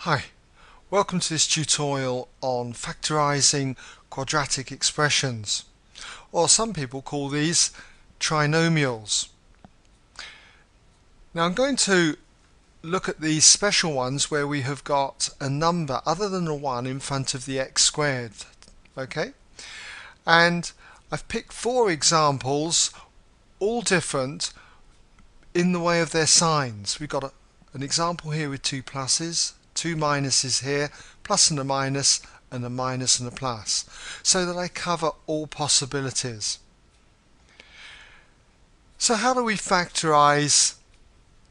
Hi, welcome to this tutorial on factorising quadratic expressions, or some people call these trinomials. Now I'm going to look at these special ones where we have got a number other than a 1 in front of the x squared, okay? And I've picked 4 examples, all different in the way of their signs. We've got an example here with 2 pluses, 2 minuses here, plus and a minus and a plus, so that I cover all possibilities. So how do we factorize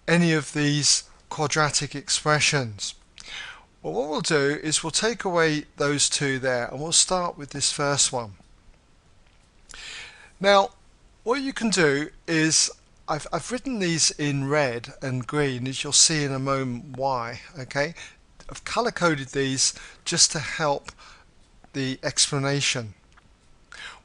any of these quadratic expressions? Well, what we'll do is we'll take away those 2 there and we'll start with this first one. Now what you can do is I've written these in red and green, as you'll see in a moment why. Okay, I've color coded these just to help the explanation.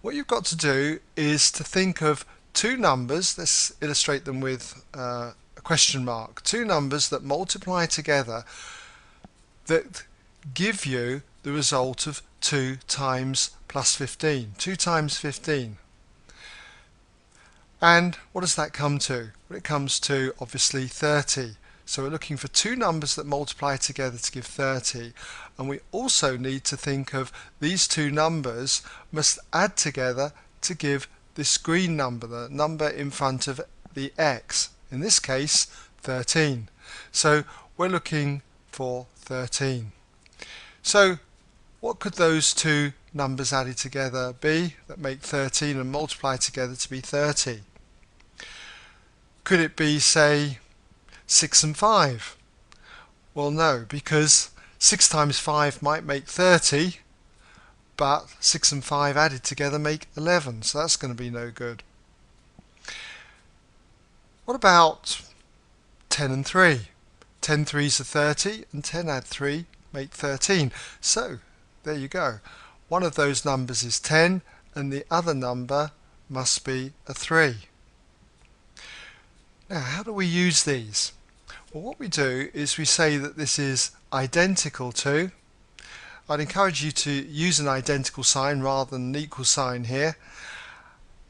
What you've got to do is to think of 2 numbers. Let's illustrate them with a question mark. 2 numbers that multiply together that give you the result of 2 times plus 15. 2 times 15. And what does that come to? Well, it comes to obviously 30. So we're looking for 2 numbers that multiply together to give 30. And we also need to think of these 2 numbers must add together to give this green number, the number in front of the x. In this case, 13. So we're looking for 13. So what could those 2 numbers added together be that make 13 and multiply together to be 30? Could it be, say, 6 and 5? Well, no, because 6 times 5 might make 30, but 6 and 5 added together make 11, so that's going to be no good. What about 10 and 3? 10 threes are 30, and 10 add 3 make 13. So there you go. One of those numbers is 10, and the other number must be a 3. Now, how do we use these? Well, what we do is we say that this is identical to. I'd encourage you to use an identical sign rather than an equal sign here.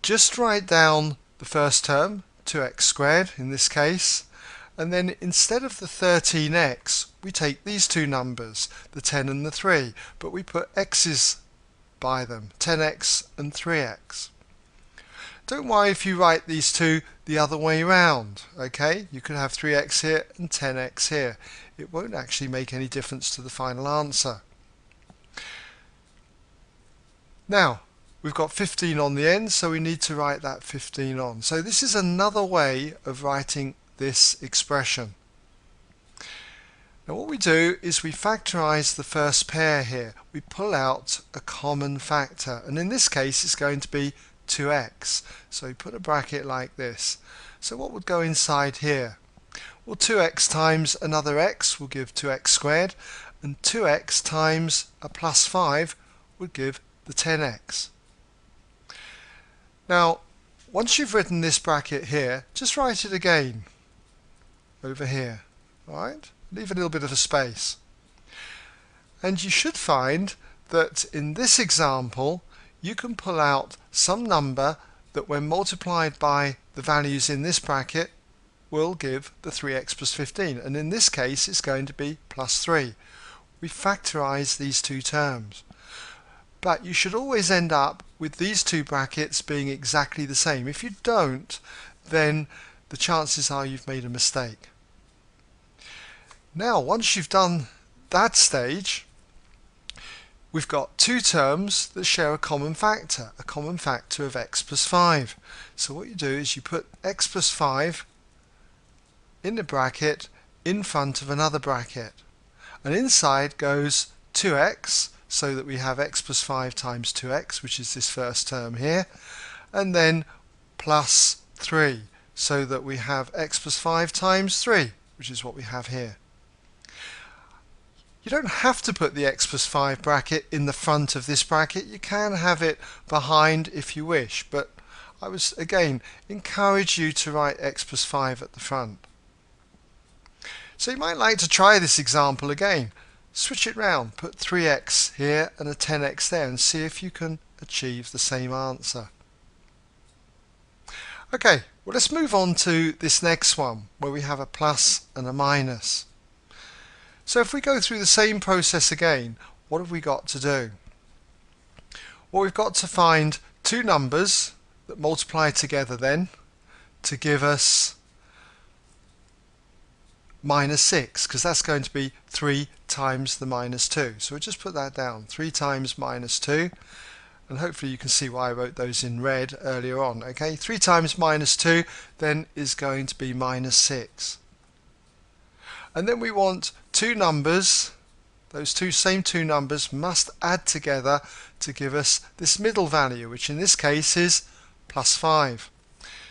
Just write down the first term, 2x squared in this case, and then instead of the 13x, we take these 2 numbers, the 10 and the 3, but we put x's by them, 10x and 3x. Don't worry if you write these 2 the other way round, okay? You could have 3x here and 10x here. It won't actually make any difference to the final answer. Now, we've got 15 on the end, so we need to write that 15 on. So this is another way of writing this expression. Now what we do is we factorize the first pair here. We pull out a common factor, and in this case it's going to be 2x. So we put a bracket like this. So what would go inside here? Well, 2x times another x will give 2x squared, and 2x times a plus 5 would give the 10x. Now, once you've written this bracket here, just write it again over here. Alright? Leave a little bit of a space. And you should find that in this example you can pull out some number that when multiplied by the values in this bracket will give the 3x plus 15, and in this case it's going to be plus 3. We factorize these 2 terms, but you should always end up with these 2 brackets being exactly the same. If you don't, then the chances are you've made a mistake. Now once you've done that stage, we've got 2 terms that share a common factor of x plus 5. So what you do is you put x plus 5 in the bracket in front of another bracket, and inside goes 2x, so that we have x plus 5 times 2x, which is this first term here, and then plus 3, so that we have x plus 5 times 3, which is what we have here. You don't have to put the x plus 5 bracket in the front of this bracket. You can have it behind if you wish, but I would again encourage you to write x plus 5 at the front. So you might like to try this example again. switch it round, put 3x here and a 10x there and see if you can achieve the same answer. Okay, well let's move on to this next one where we have a plus and a minus. So if we go through the same process again, what have we got to do? Well, we've got to find two numbers that multiply together then to give us minus 6, because that's going to be 3 times the minus 2. So we'll just put that down, 3 times minus 2, and hopefully you can see why I wrote those in red earlier on. Okay, 3 times minus 2 then is going to be minus 6. And then we want two numbers, those same two numbers must add together to give us this middle value, which in this case is plus 5.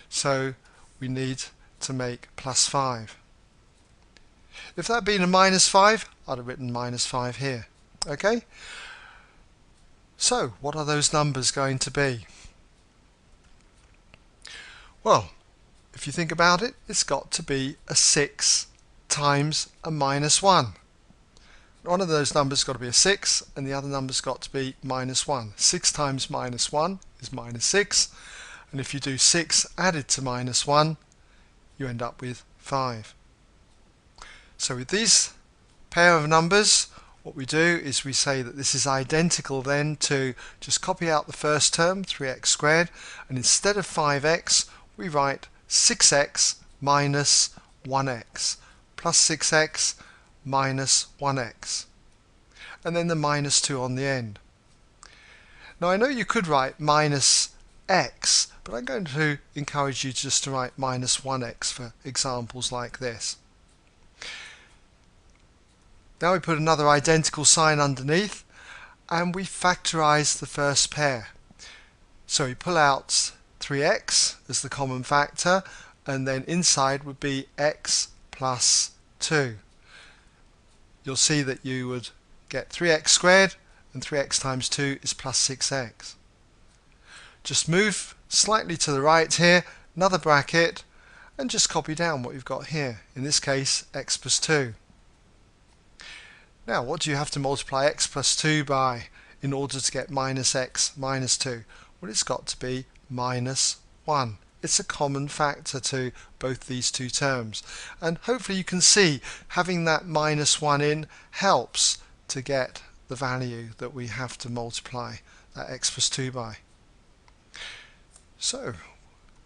So we need to make plus 5. If that had been a minus 5, I'd have written minus 5 here. Okay? So, what are those numbers going to be? Well, if you think about it, it's got to be a 6 times a minus 1. One of those numbers has got to be a 6, and the other number's got to be minus 1. 6 times minus 1 is minus 6, and if you do 6 added to minus 1, you end up with 5. So with these pair of numbers, what we do is we say that this is identical then to just copy out the first term, 3x squared, and instead of 5x, we write 6x minus 1x, plus 6x minus 1x, and then the minus 2 on the end. Now I know you could write minus x, but I'm going to encourage you just to write minus 1x for examples like this. Now we put another identical sign underneath and we factorize the first pair. So we pull out 3x as the common factor, and then inside would be x plus 2. You'll see that you would get 3x squared, and 3x times 2 is plus 6x. Just move slightly to the right here, another bracket, and just copy down what you've got here. In this case, x plus 2. Now, what do you have to multiply x plus 2 by in order to get minus x minus 2? Well, it's got to be minus 1. It's a common factor to both these two terms. And hopefully you can see having that minus 1 in helps to get the value that we have to multiply that x plus 2 by. So,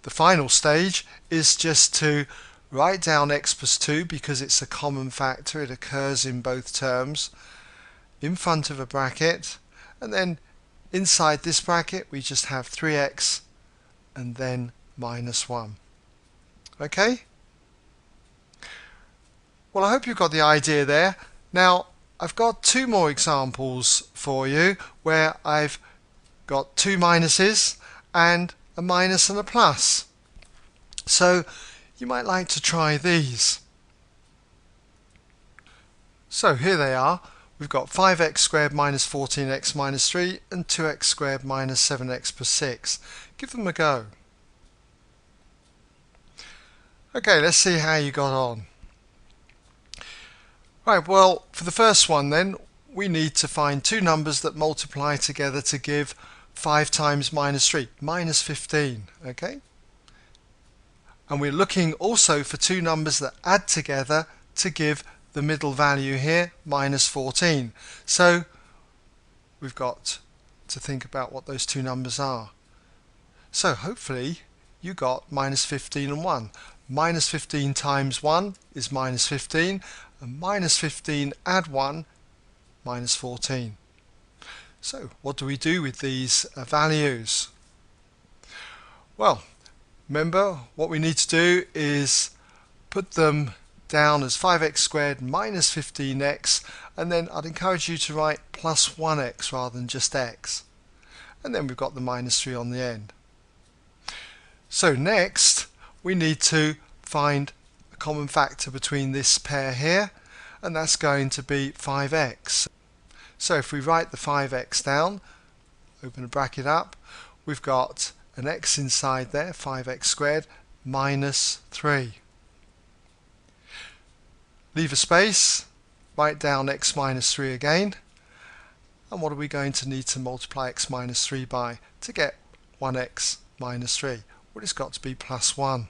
the final stage is just to write down x plus 2 because it's a common factor, it occurs in both terms, in front of a bracket, and then inside this bracket we just have 3x and then minus 1. Okay? Well, I hope you've got the idea there. Now, I've got two more examples for you where I've got two minuses and a minus and a plus. So, you might like to try these. So here they are. We've got 5x squared minus 14x minus 3 and 2x squared minus 7x plus 6. Give them a go. Okay, let's see how you got on. Right, well, for the first one then, we need to find two numbers that multiply together to give 5 times minus 3, minus 15. Okay? And we're looking also for two numbers that add together to give the middle value here, minus 14. So we've got to think about what those two numbers are. So hopefully you got minus 15 and 1. Minus 15 times 1 is minus 15, and minus 15 add 1, minus 14. So what do we do with these values? Well, remember, what we need to do is put them down as 5x squared minus 15x, and then I'd encourage you to write plus 1x rather than just x. And then we've got the minus 3 on the end. So next, we need to find a common factor between this pair here, and that's going to be 5x. So if we write the 5x down, open a bracket up, we've got an x inside there, 5x squared, minus 3. Leave a space, write down x minus 3 again. And what are we going to need to multiply x minus 3 by to get 1x minus 3? Well, it's got to be plus 1.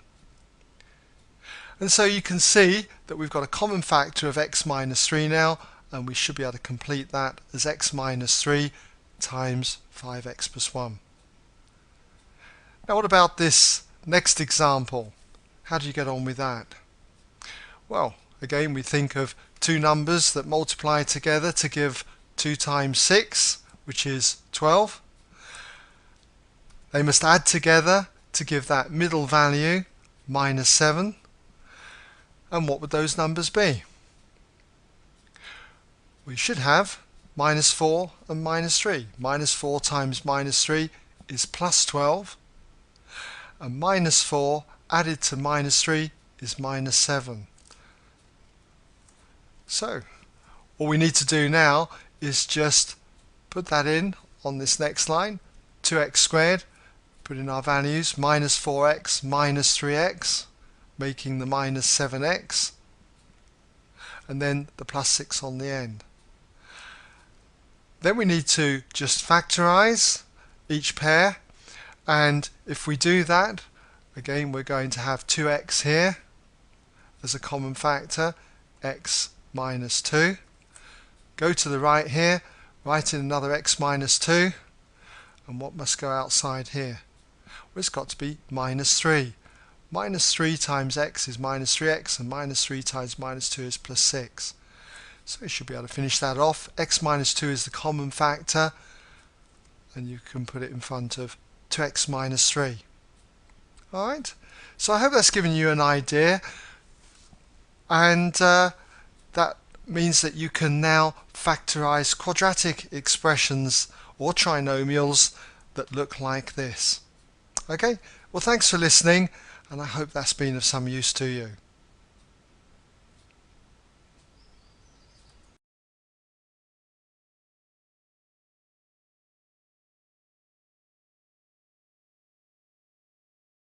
And so you can see that we've got a common factor of x minus 3 now, and we should be able to complete that as x minus 3 times 5x plus 1. Now what about this next example? How do you get on with that? Well, again, we think of two numbers that multiply together to give 2 times 6, which is 12. They must add together to give that middle value, minus 7. And what would those numbers be? We should have minus 4 and minus 3. Minus 4 times minus 3 is plus 12. And minus 4 added to minus 3 is minus 7. So, all we need to do now is just put that in on this next line. 2x squared, put in our values, minus 4x minus 3x, making the minus 7x, and then the plus 6 on the end. Then we need to just factorize each pair, and if we do that, again we're going to have 2x here as a common factor, x minus 2. Go to the right here, write in another x minus 2, and what must go outside here? Well, it's got to be minus 3. Minus 3 times x is minus 3x, and minus 3 times minus 2 is plus 6. So you should be able to finish that off. X minus 2 is the common factor, and you can put it in front of 2x minus 3. Alright, so I hope that's given you an idea, and that means that you can now factorize quadratic expressions or trinomials that look like this. Okay, well, thanks for listening, and I hope that's been of some use to you.